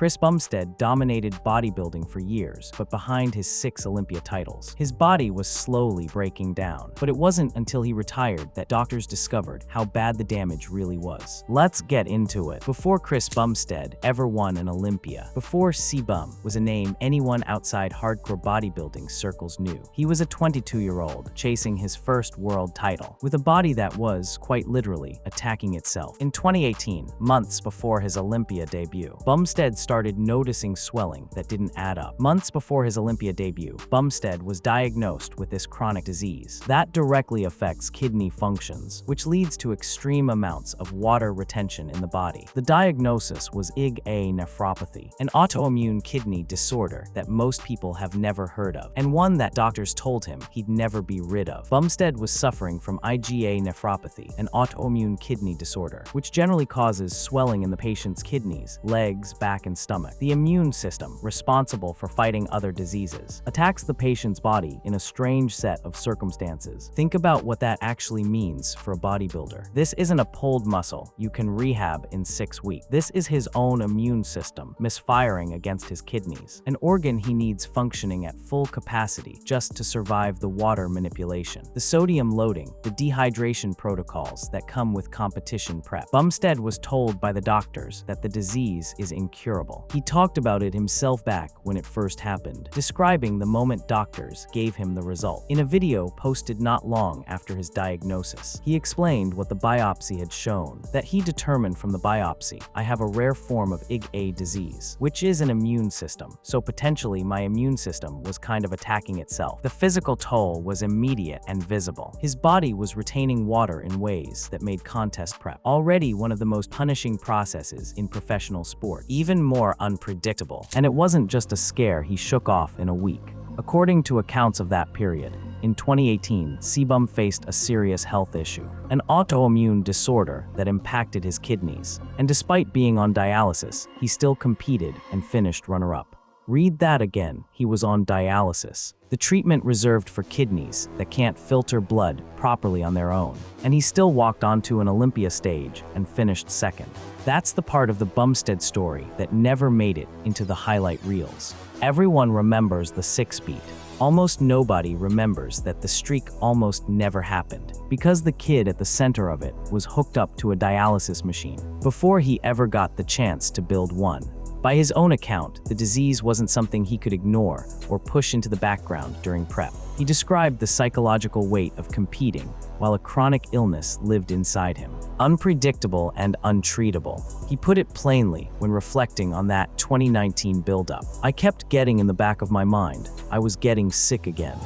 Chris Bumstead dominated bodybuilding for years, but behind his 6 Olympia titles, his body was slowly breaking down. But it wasn't until he retired that doctors discovered how bad the damage really was. Let's get into it. Before Chris Bumstead ever won an Olympia, before C-Bum was a name anyone outside hardcore bodybuilding circles knew, he was a 22-year-old chasing his first world title, with a body that was, quite literally, attacking itself. In 2018, months before his Olympia debut, Bumstead started noticing swelling that didn't add up. Months before his Olympia debut, Bumstead was diagnosed with this chronic disease that directly affects kidney functions, which leads to extreme amounts of water retention in the body. The diagnosis was IgA nephropathy, an autoimmune kidney disorder that most people have never heard of, and one that doctors told him he'd never be rid of. Bumstead was suffering from IgA nephropathy, an autoimmune kidney disorder, which generally causes swelling in the patient's kidneys, legs, back, and stomach. The immune system, responsible for fighting other diseases, attacks the patient's body in a strange set of circumstances. Think about what that actually means for a bodybuilder. This isn't a pulled muscle you can rehab in 6 weeks. This is his own immune system misfiring against his kidneys, an organ he needs functioning at full capacity just to survive the water manipulation, the sodium loading, the dehydration protocols that come with competition prep. Bumstead was told by the doctors that the disease is incurable. He talked about it himself back when it first happened, describing the moment doctors gave him the result. In a video posted not long after his diagnosis, he explained what the biopsy had shown, that he determined from the biopsy, "I have a rare form of IgA disease, which is an immune system, so potentially my immune system was kind of attacking itself." The physical toll was immediate and visible. His body was retaining water in ways that made contest prep already one of the most punishing processes in professional sport, even more unpredictable. And it wasn't just a scare he shook off in a week. According to accounts of that period, in 2018, C-Bum faced a serious health issue, an autoimmune disorder that impacted his kidneys. And despite being on dialysis, he still competed and finished runner-up. Read that again, he was on dialysis, the treatment reserved for kidneys that can't filter blood properly on their own. And he still walked onto an Olympia stage and finished second. That's the part of the Bumstead story that never made it into the highlight reels. Everyone remembers the 6-beat. Almost nobody remembers that the streak almost never happened, because the kid at the center of it was hooked up to a dialysis machine before he ever got the chance to build one. By his own account, the disease wasn't something he could ignore or push into the background during prep. He described the psychological weight of competing while a chronic illness lived inside him. Unpredictable and untreatable. He put it plainly when reflecting on that 2019 buildup. "I kept getting in the back of my mind, I was getting sick again.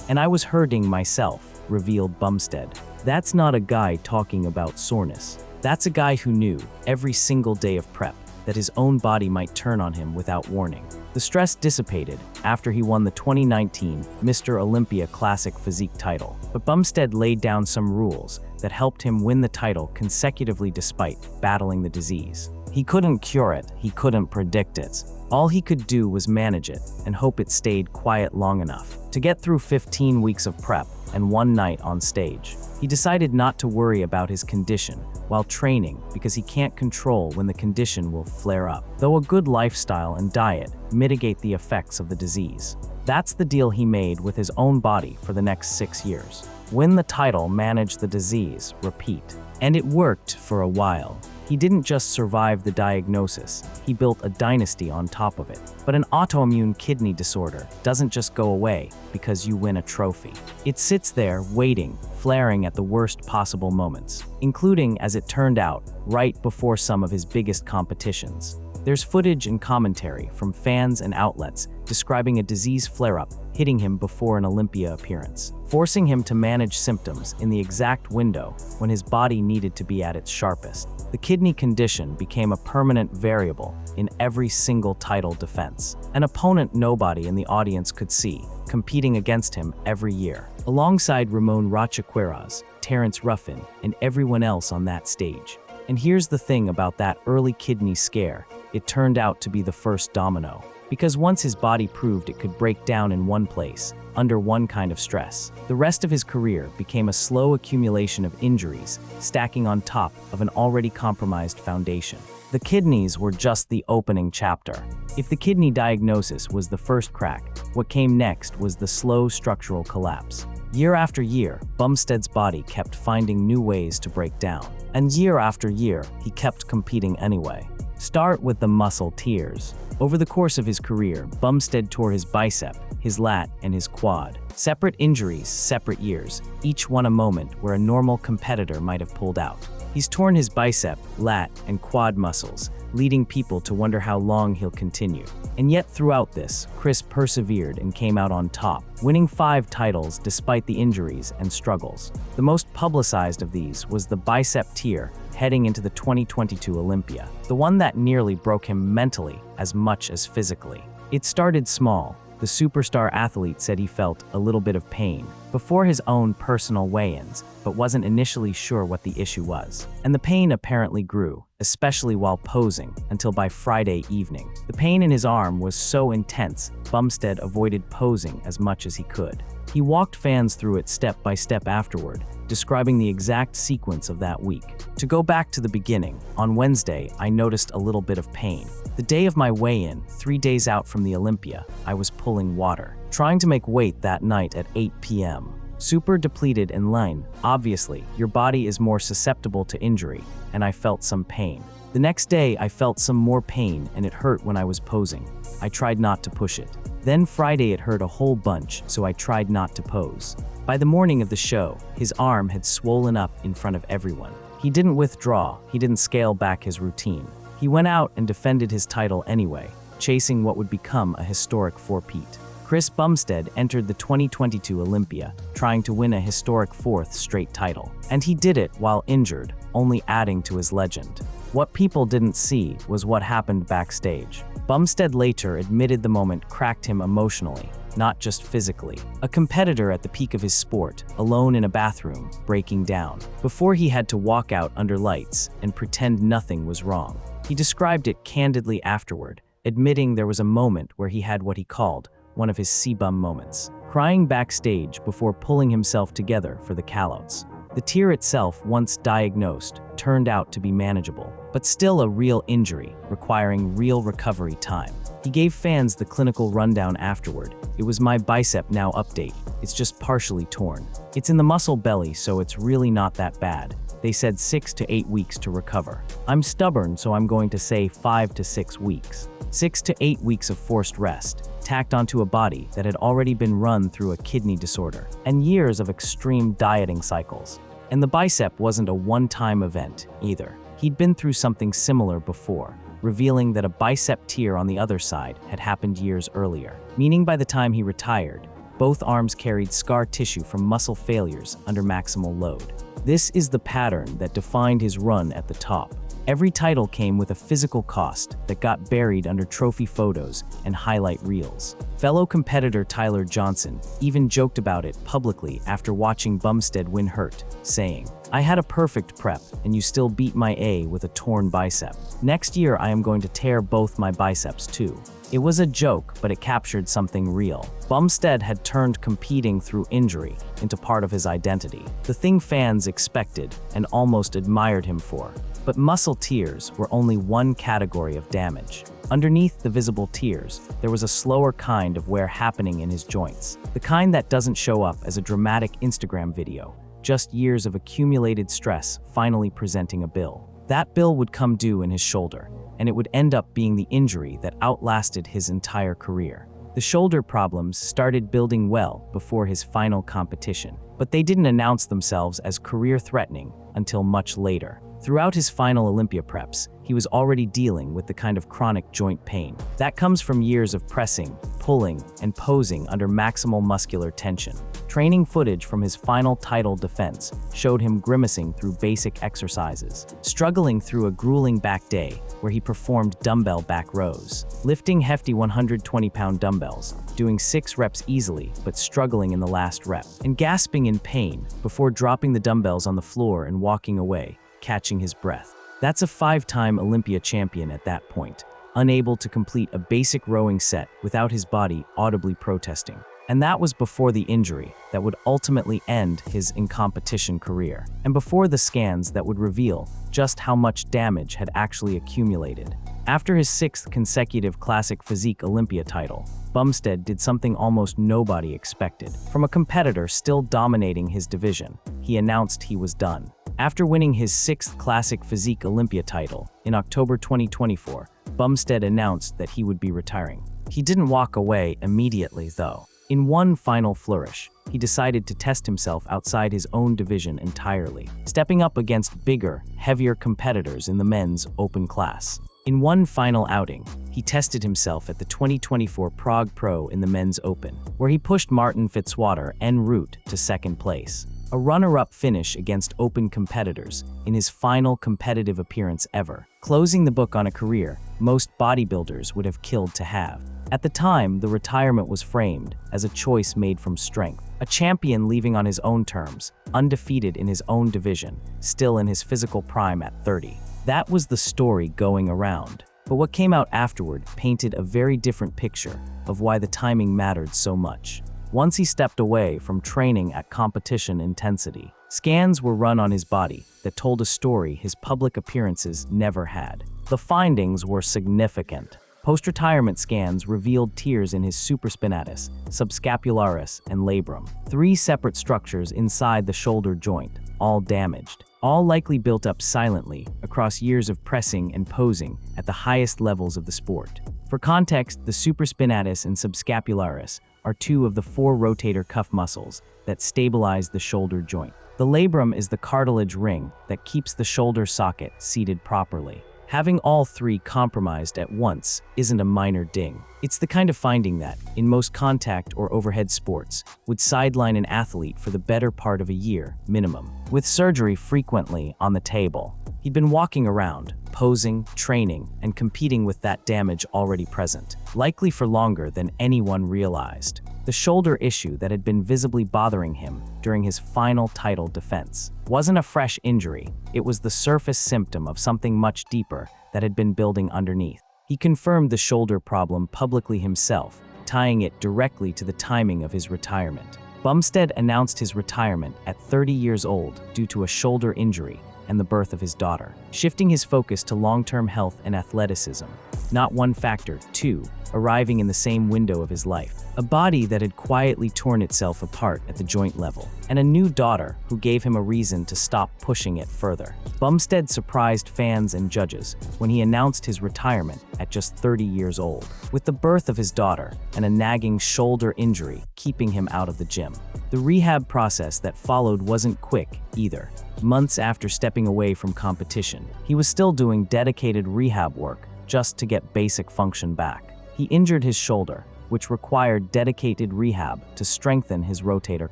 And I was hurting myself," revealed Bumstead. That's not a guy talking about soreness. That's a guy who knew, every single day of prep, that his own body might turn on him without warning. The stress dissipated after he won the 2019 Mr. Olympia Classic Physique title, but Bumstead laid down some rules that helped him win the title consecutively despite battling the disease. He couldn't cure it, he couldn't predict it. All he could do was manage it and hope it stayed quiet long enough to get through 15 weeks of prep and one night on stage. He decided not to worry about his condition while training because he can't control when the condition will flare up, though a good lifestyle and diet mitigate the effects of the disease. That's the deal he made with his own body for the next 6 years. Win the title, manage the disease, repeat. And it worked for a while. He didn't just survive the diagnosis, he built a dynasty on top of it. But an autoimmune kidney disorder doesn't just go away because you win a trophy. It sits there waiting, flaring at the worst possible moments, including, as it turned out, right before some of his biggest competitions. There's footage and commentary from fans and outlets describing a disease flare-up hitting him before an Olympia appearance, forcing him to manage symptoms in the exact window when his body needed to be at its sharpest. The kidney condition became a permanent variable in every single title defense, an opponent nobody in the audience could see, competing against him every year. Alongside Ramon Rochaqueiroz, Terrence Ruffin, and everyone else on that stage. And here's the thing about that early kidney scare, it turned out to be the first domino. because once his body proved it could break down in one place, under one kind of stress, the rest of his career became a slow accumulation of injuries, stacking on top of an already compromised foundation. The kidneys were just the opening chapter. If the kidney diagnosis was the first crack, what came next was the slow structural collapse. Year after year, Bumstead's body kept finding new ways to break down. And year after year, he kept competing anyway. Start with the muscle tears. Over the course of his career, Bumstead tore his bicep, his lat, and his quad. Separate injuries, separate years, each one a moment where a normal competitor might have pulled out. He's torn his bicep, lat, and quad muscles, leading people to wonder how long he'll continue. And yet throughout this, Chris persevered and came out on top, winning 5 titles despite the injuries and struggles. The most publicized of these was the bicep tear heading into the 2022 Olympia, the one that nearly broke him mentally as much as physically. It started small. The superstar athlete said he felt a little bit of pain before his own personal weigh-ins, but wasn't initially sure what the issue was. And the pain apparently grew, especially while posing, until by Friday evening. The pain in his arm was so intense, Bumstead avoided posing as much as he could. He walked fans through it step by step afterward, describing the exact sequence of that week. To go back to the beginning, on Wednesday, I noticed a little bit of pain. The day of my weigh-in, 3 days out from the Olympia, I was pulling water, trying to make weight that night at 8 p.m. Super depleted and lean. Obviously, your body is more susceptible to injury, and I felt some pain. The next day, I felt some more pain and it hurt when I was posing. I tried not to push it. Then Friday it hurt a whole bunch, so I tried not to pose. By the morning of the show, his arm had swollen up in front of everyone. He didn't withdraw, he didn't scale back his routine. He went out and defended his title anyway, chasing what would become a historic four-peat. Chris Bumstead entered the 2022 Olympia, trying to win a historic 4th straight title. And he did it while injured, only adding to his legend. What people didn't see was what happened backstage. Bumstead later admitted the moment cracked him emotionally, not just physically. A competitor at the peak of his sport, alone in a bathroom, breaking down, before he had to walk out under lights and pretend nothing was wrong. He described it candidly afterward, admitting there was a moment where he had what he called one of his C-bum moments, crying backstage before pulling himself together for the callouts. The tear itself, once diagnosed, turned out to be manageable, but still a real injury, requiring real recovery time. He gave fans the clinical rundown afterward. "It was my bicep now update. It's just partially torn. It's in the muscle belly, so it's really not that bad. They said 6 to 8 weeks to recover. I'm stubborn, so I'm going to say 5 to 6 weeks. 6 to 8 weeks of forced rest, tacked onto a body that had already been run through a kidney disorder, and years of extreme dieting cycles. And the bicep wasn't a one-time event, either. He'd been through something similar before, revealing that a bicep tear on the other side had happened years earlier, meaning by the time he retired, both arms carried scar tissue from muscle failures under maximal load. This is the pattern that defined his run at the top. Every title came with a physical cost that got buried under trophy photos and highlight reels. Fellow competitor Tyler Johnson even joked about it publicly after watching Bumstead win hurt, saying, "I had a perfect prep, and you still beat my A with a torn bicep. Next year I am going to tear both my biceps too." It was a joke, but it captured something real. Bumstead had turned competing through injury into part of his identity, the thing fans expected and almost admired him for. But muscle tears were only one category of damage. Underneath the visible tears, there was a slower kind of wear happening in his joints, the kind that doesn't show up as a dramatic Instagram video, just years of accumulated stress finally presenting a bill. That bill would come due in his shoulder, and it would end up being the injury that outlasted his entire career. The shoulder problems started building well before his final competition, but they didn't announce themselves as career-threatening until much later. Throughout his final Olympia preps, he was already dealing with the kind of chronic joint pain that comes from years of pressing, pulling, and posing under maximal muscular tension. Training footage from his final title defense showed him grimacing through basic exercises, struggling through a grueling back day where he performed dumbbell back rows, lifting hefty 120-pound dumbbells, doing 6 reps easily but struggling in the last rep, and gasping in pain before dropping the dumbbells on the floor and walking away, catching his breath. That's a 5-time Olympia champion at that point, unable to complete a basic rowing set without his body audibly protesting. And that was before the injury that would ultimately end his in-competition career, and before the scans that would reveal just how much damage had actually accumulated. After his 6th consecutive Classic Physique Olympia title, Bumstead did something almost nobody expected. From a competitor still dominating his division, he announced he was done. After winning his 6th Classic Physique Olympia title in October 2024, Bumstead announced that he would be retiring. He didn't walk away immediately, though. In one final flourish, he decided to test himself outside his own division entirely, stepping up against bigger, heavier competitors in the men's open class. In one final outing, he tested himself at the 2024 Prague Pro in the men's open, where he pushed Martin Fitzwater en route to 2nd place. A runner-up finish against open competitors in his final competitive appearance ever, closing the book on a career most bodybuilders would have killed to have. At the time, the retirement was framed as a choice made from strength, a champion leaving on his own terms, undefeated in his own division, still in his physical prime at 30. That was the story going around. But what came out afterward painted a very different picture of why the timing mattered so much. Once he stepped away from training at competition intensity, scans were run on his body that told a story his public appearances never had. The findings were significant. Post-retirement scans revealed tears in his supraspinatus, subscapularis, and labrum, 3 separate structures inside the shoulder joint, all damaged, all likely built up silently across years of pressing and posing at the highest levels of the sport. For context, the supraspinatus and subscapularis are 2 of the 4 rotator cuff muscles that stabilize the shoulder joint. The labrum is the cartilage ring that keeps the shoulder socket seated properly. Having all 3 compromised at once isn't a minor ding. It's the kind of finding that, in most contact or overhead sports, would sideline an athlete for the better part of a year, minimum, with surgery frequently on the table. He'd been walking around, posing, training, and competing with that damage already present, likely for longer than anyone realized. The shoulder issue that had been visibly bothering him during his final title defense wasn't a fresh injury, it was the surface symptom of something much deeper that had been building underneath. He confirmed the shoulder problem publicly himself, tying it directly to the timing of his retirement. Bumstead announced his retirement at 30 years old due to a shoulder injury and the birth of his daughter, shifting his focus to long-term health and athleticism. Not one factor, 2, arriving in the same window of his life. A body that had quietly torn itself apart at the joint level, and a new daughter who gave him a reason to stop pushing it further. Bumstead surprised fans and judges when he announced his retirement at just 30 years old, with the birth of his daughter and a nagging shoulder injury keeping him out of the gym. The rehab process that followed wasn't quick either. Months after stepping away from competition, he was still doing dedicated rehab work just to get basic function back. He injured his shoulder, which required dedicated rehab to strengthen his rotator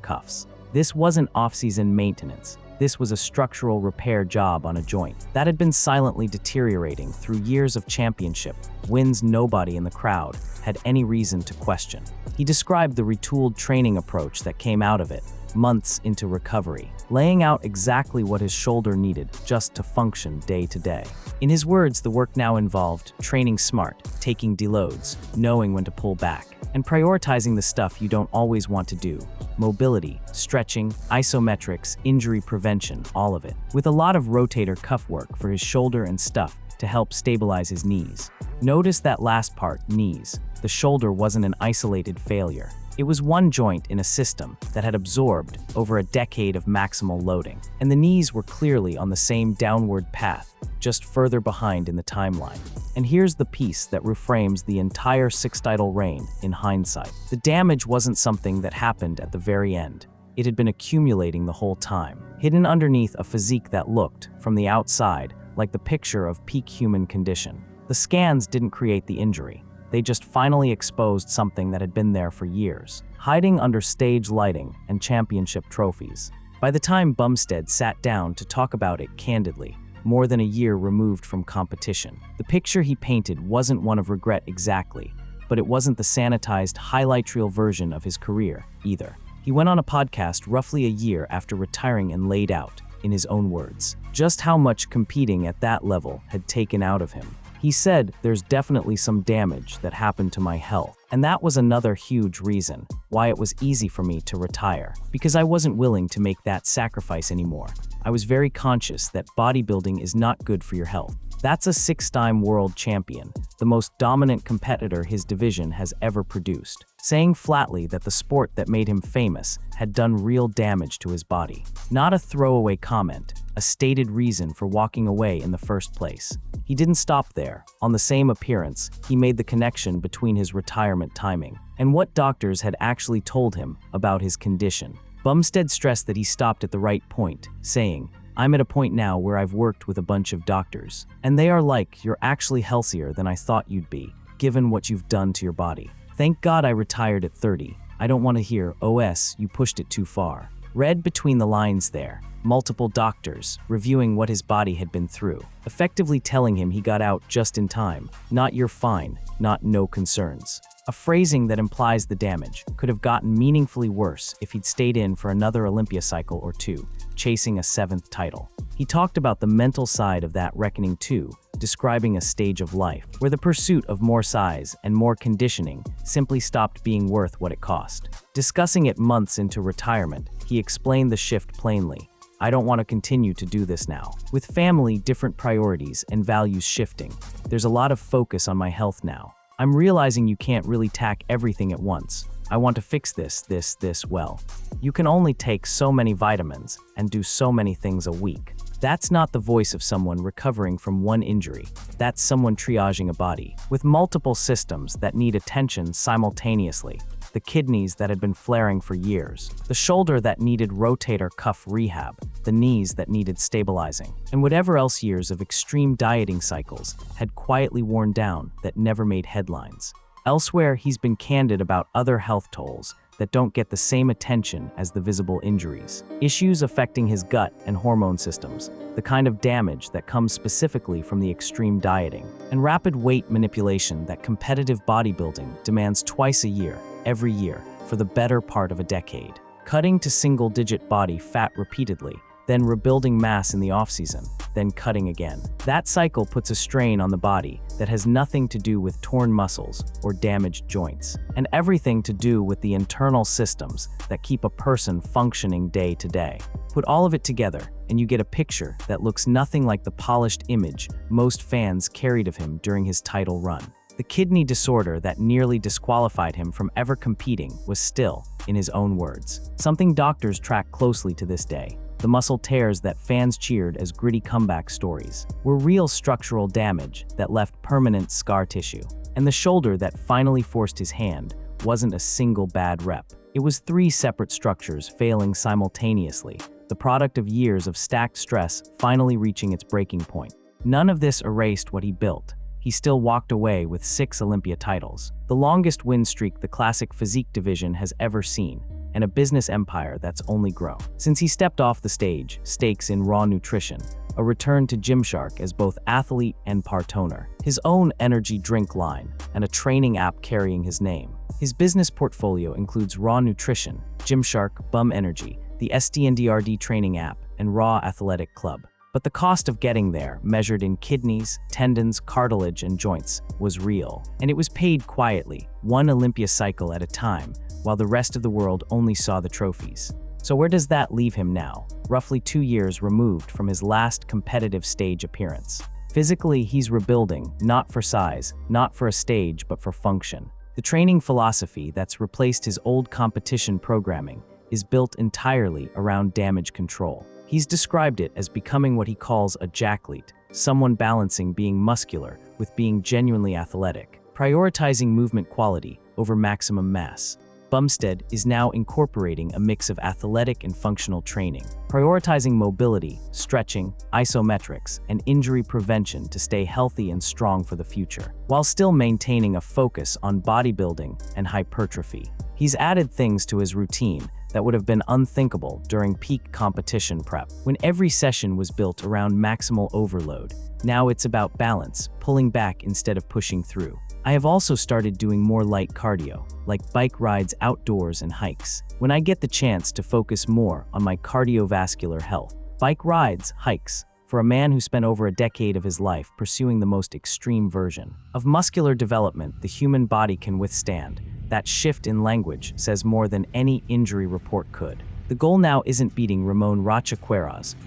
cuffs. This wasn't off-season maintenance. This was a structural repair job on a joint that had been silently deteriorating through years of championship wins nobody in the crowd had any reason to question. He described the retooled training approach that came out of it, months into recovery, laying out exactly what his shoulder needed just to function day to day. In his words, the work now involved training smart, taking deloads, knowing when to pull back, and prioritizing the stuff you don't always want to do. Mobility, stretching, isometrics, injury prevention, all of it. With a lot of rotator cuff work for his shoulder and stuff to help stabilize his knees. Notice that last part, knees. The shoulder wasn't an isolated failure. It was one joint in a system that had absorbed over a decade of maximal loading, and the knees were clearly on the same downward path, just further behind in the timeline. And here's the piece that reframes the entire 6-title reign in hindsight. The damage wasn't something that happened at the very end. It had been accumulating the whole time, hidden underneath a physique that looked, from the outside, like the picture of peak human condition. The scans didn't create the injury. They just finally exposed something that had been there for years, hiding under stage lighting and championship trophies. By the time Bumstead sat down to talk about it candidly, more than a year removed from competition, the picture he painted wasn't one of regret exactly, but it wasn't the sanitized, highlight reel version of his career either. He went on a podcast roughly a year after retiring and laid out, in his own words, just how much competing at that level had taken out of him. He said there's definitely some damage that happened to my health. And that was another huge reason why it was easy for me to retire, because I wasn't willing to make that sacrifice anymore. I was very conscious that bodybuilding is not good for your health. That's a 6-time world champion, the most dominant competitor his division has ever produced, saying flatly that the sport that made him famous had done real damage to his body. Not a throwaway comment, a stated reason for walking away in the first place. He didn't stop there. On the same appearance, he made the connection between his retirement timing and what doctors had actually told him about his condition. Bumstead stressed that he stopped at the right point, saying, "I'm at a point now where I've worked with a bunch of doctors, and they are like, you're actually healthier than I thought you'd be, given what you've done to your body. Thank God I retired at 30. I don't want to hear, OS, you pushed it too far." Read between the lines there, multiple doctors reviewing what his body had been through, effectively telling him he got out just in time, not "you're fine," not "no concerns." A phrasing that implies the damage could have gotten meaningfully worse if he'd stayed in for another Olympia cycle or two, chasing a 7th title. He talked about the mental side of that reckoning too, describing a stage of life where the pursuit of more size and more conditioning simply stopped being worth what it cost. Discussing it months into retirement, he explained the shift plainly. "I don't want to continue to do this now. With family, different priorities, and values shifting, there's a lot of focus on my health now. I'm realizing you can't really tack everything at once. I want to fix this well. You can only take so many vitamins and do so many things a week." That's not the voice of someone recovering from one injury. That's someone triaging a body with multiple systems that need attention simultaneously. The kidneys that had been flaring for years, the shoulder that needed rotator cuff rehab, the knees that needed stabilizing, and whatever else years of extreme dieting cycles had quietly worn down that never made headlines. Elsewhere, he's been candid about other health tolls that don't get the same attention as the visible injuries. Issues affecting his gut and hormone systems, the kind of damage that comes specifically from the extreme dieting, and rapid weight manipulation that competitive bodybuilding demands twice a year, every year, for the better part of a decade. Cutting to single-digit body fat repeatedly, then rebuilding mass in the off-season, then cutting again. That cycle puts a strain on the body that has nothing to do with torn muscles or damaged joints, and everything to do with the internal systems that keep a person functioning day to day. Put all of it together, and you get a picture that looks nothing like the polished image most fans carried of him during his title run. The kidney disorder that nearly disqualified him from ever competing was still, in his own words, something doctors track closely to this day. The muscle tears that fans cheered as gritty comeback stories were real structural damage that left permanent scar tissue. And the shoulder that finally forced his hand wasn't a single bad rep. It was 3 separate structures failing simultaneously, the product of years of stacked stress finally reaching its breaking point. None of this erased what he built. He still walked away with 6 Olympia titles, the longest win streak the classic physique division has ever seen, and a business empire that's only grown. Since he stepped off the stage, stakes in raw nutrition, a return to Gymshark as both athlete and part-owner, his own energy drink line, and a training app carrying his name. His business portfolio includes Raw Nutrition, Gymshark, Bum Energy, the SDNDRD training app, and Raw Athletic Club. But the cost of getting there, measured in kidneys, tendons, cartilage, and joints, was real. And it was paid quietly, one Olympia cycle at a time, while the rest of the world only saw the trophies. So where does that leave him now, roughly 2 years removed from his last competitive stage appearance? Physically, he's rebuilding, not for size, not for a stage, but for function. The training philosophy that's replaced his old competition programming is built entirely around damage control. He's described it as becoming what he calls a jacklete, someone balancing being muscular with being genuinely athletic, prioritizing movement quality over maximum mass. Bumstead is now incorporating a mix of athletic and functional training, prioritizing mobility, stretching, isometrics, and injury prevention to stay healthy and strong for the future, while still maintaining a focus on bodybuilding and hypertrophy. He's added things to his routine that would have been unthinkable during peak competition prep, when every session was built around maximal overload. Now it's about balance, pulling back instead of pushing through. I have also started doing more light cardio, like bike rides outdoors and hikes, when I get the chance to focus more on my cardiovascular health. Bike rides, hikes, for a man who spent over a decade of his life pursuing the most extreme version of muscular development the human body can withstand. That shift in language says more than any injury report could. The goal now isn't beating Ramon Rocha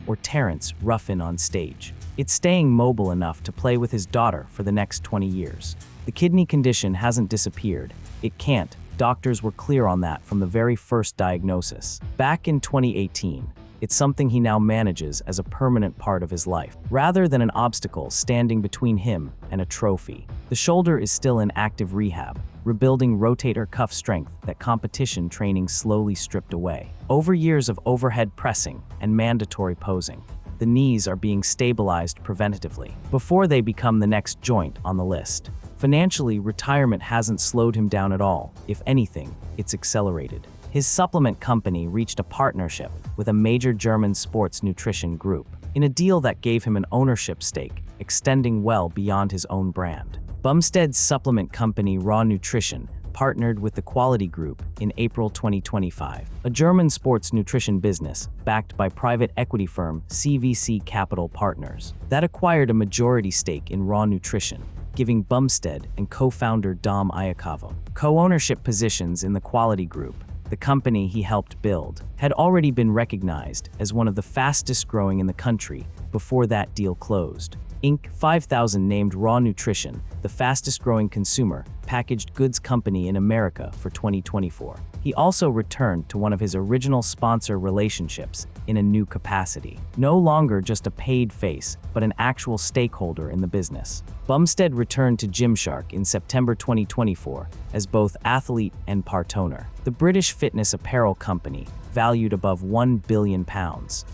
or Terrence Ruffin on stage. It's staying mobile enough to play with his daughter for the next 20 years. The kidney condition hasn't disappeared. It can't. Doctors were clear on that from the very first diagnosis. Back in 2018, it's something he now manages as a permanent part of his life, rather than an obstacle standing between him and a trophy. The shoulder is still in active rehab, rebuilding rotator cuff strength that competition training slowly stripped away. Over years of overhead pressing and mandatory posing, the knees are being stabilized preventatively before they become the next joint on the list. Financially, retirement hasn't slowed him down at all. If anything, it's accelerated. His supplement company reached a partnership with a major German sports nutrition group in a deal that gave him an ownership stake, extending well beyond his own brand. Bumstead's supplement company Raw Nutrition partnered with the Quality Group in April 2025, a German sports nutrition business backed by private equity firm CVC Capital Partners that acquired a majority stake in Raw Nutrition, giving Bumstead and co-founder Dom Iacavo co-ownership positions in the Quality Group. The company he helped build had already been recognized as one of the fastest growing in the country before that deal closed. Inc. 5000 named Raw Nutrition the fastest growing consumer packaged goods company in America for 2024. He also returned to one of his original sponsor relationships in a new capacity. No longer just a paid face, but an actual stakeholder in the business. Bumstead returned to Gymshark in September 2024 as both athlete and part owner. The British fitness apparel company valued above £1 billion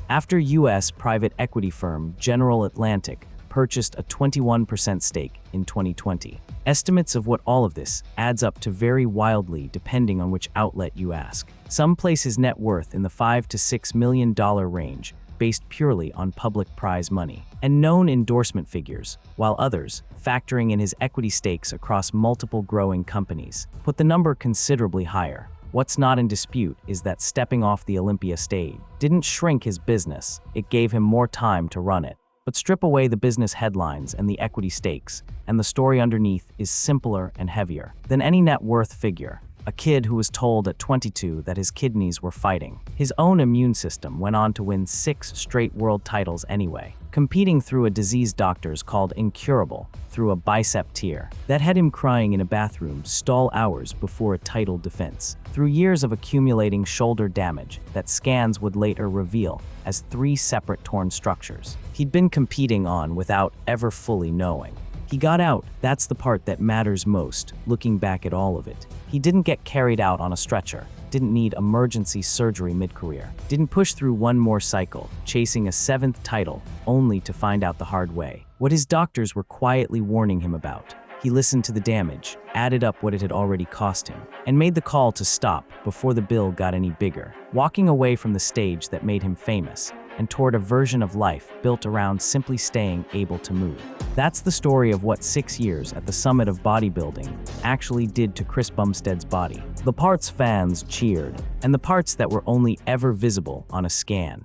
after US private equity firm General Atlantic purchased a 21% stake in 2020. Estimates of what all of this adds up to vary wildly depending on which outlet you ask. Some place his net worth in the $5 to $6 million range, based purely on public prize money and known endorsement figures, while others, factoring in his equity stakes across multiple growing companies, put the number considerably higher. What's not in dispute is that stepping off the Olympia stage didn't shrink his business, it gave him more time to run it. But strip away the business headlines and the equity stakes, and the story underneath is simpler and heavier than any net worth figure. A kid who was told at 22 that his kidneys were fighting his own immune system went on to win 6 straight world titles anyway, competing through a disease doctors called incurable through a bicep tear that had him crying in a bathroom stall hours before a title defense, through years of accumulating shoulder damage that scans would later reveal as 3 separate torn structures he'd been competing on without ever fully knowing. He got out. That's the part that matters most, looking back at all of it. He didn't get carried out on a stretcher, didn't need emergency surgery mid-career, didn't push through one more cycle, chasing a 7th title, only to find out the hard way what his doctors were quietly warning him about. He listened to the damage, added up what it had already cost him, and made the call to stop before the bill got any bigger, walking away from the stage that made him famous and toward a version of life built around simply staying able to move. That's the story of what 6 years at the summit of bodybuilding actually did to Chris Bumstead's body. The parts fans cheered, and the parts that were only ever visible on a scan.